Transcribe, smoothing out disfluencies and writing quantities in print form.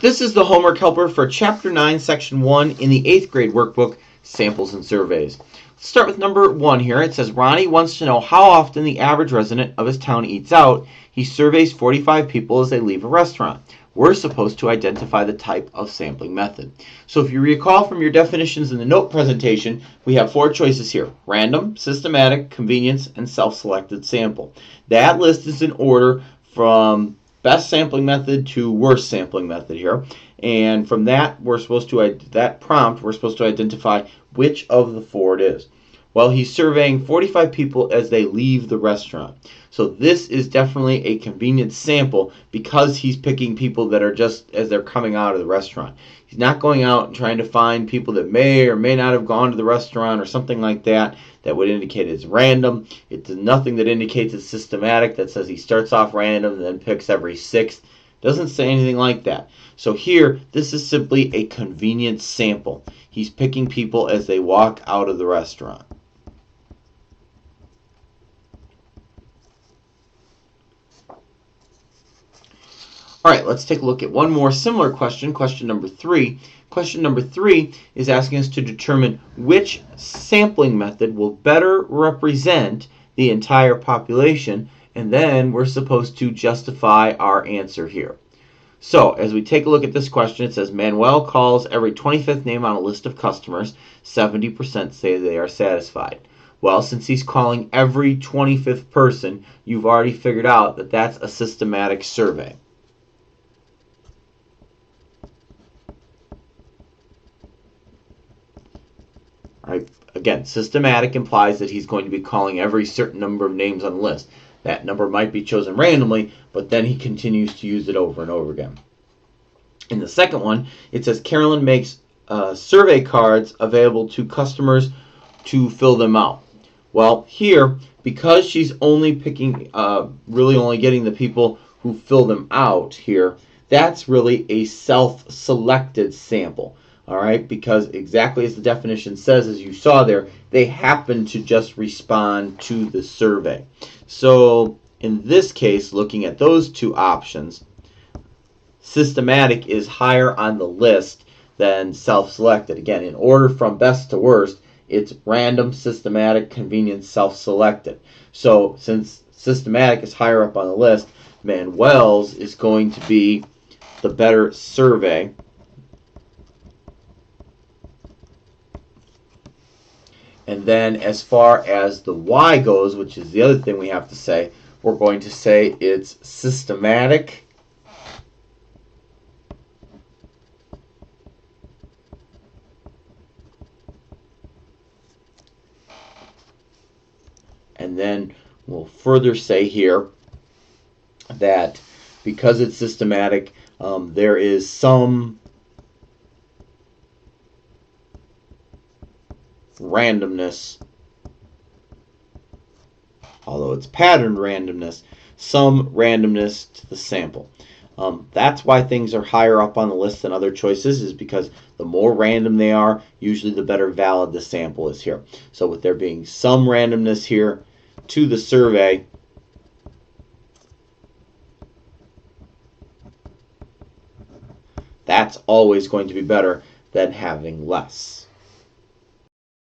This is the homework helper for Chapter 9, Section 1 in the 8th grade workbook, Samples and Surveys. Let's start with number 1 here. It says Ronnie wants to know how often the average resident of his town eats out. He surveys 45 people as they leave a restaurant. We're supposed to identify the type of sampling method. So if you recall from your definitions in the note presentation, we have 4 choices here: random, systematic, convenience, and self-selected sample. That list is in order from best sampling method to worst sampling method here, and from that we're supposed to identify which of the 4 it is. Well, he's surveying 45 people as they leave the restaurant. So this is definitely a convenience sample because he's picking people that are just as they're coming out of the restaurant. He's not going out and trying to find people that may or may not have gone to the restaurant or something like that that would indicate it's random. It's nothing that indicates it's systematic, that says he starts off random and then picks every 6th. Doesn't say anything like that. So here, this is simply a convenience sample. He's picking people as they walk out of the restaurant. All right, let's take a look at one more similar question, question number 3. Question number 3 is asking us to determine which sampling method will better represent the entire population, and then we're supposed to justify our answer here. So, as we take a look at this question, it says Manuel calls every 25th name on a list of customers. 70% say they are satisfied. Well, since he's calling every 25th person, you've already figured out that that's a systematic survey. Right. Again, systematic implies that he's going to be calling every certain number of names on the list. That number might be chosen randomly, but then he continues to use it over and over again. In the second one, it says Carolyn makes survey cards available to customers to fill them out. Well, here, because she's only picking, really only getting the people who fill them out here, that's really a self-selected sample. All right, because exactly as the definition says, as you saw there, they happen to just respond to the survey. So in this case, looking at those 2 options, systematic is higher on the list than self-selected. Again, in order from best to worst, it's random, systematic, convenience, self-selected. So since systematic is higher up on the list, Manuel's is going to be the better survey. And then as far as the Y goes, which is the other thing we have to say, we're going to say it's systematic and then we'll further say here that because it's systematic, there is some randomness, although it's patterned randomness, some randomness to the sample. That's why things are higher up on the list than other choices, is because the more random they are, usually the better valid the sample is here. So with there being some randomness here to the survey, that's always going to be better than having less.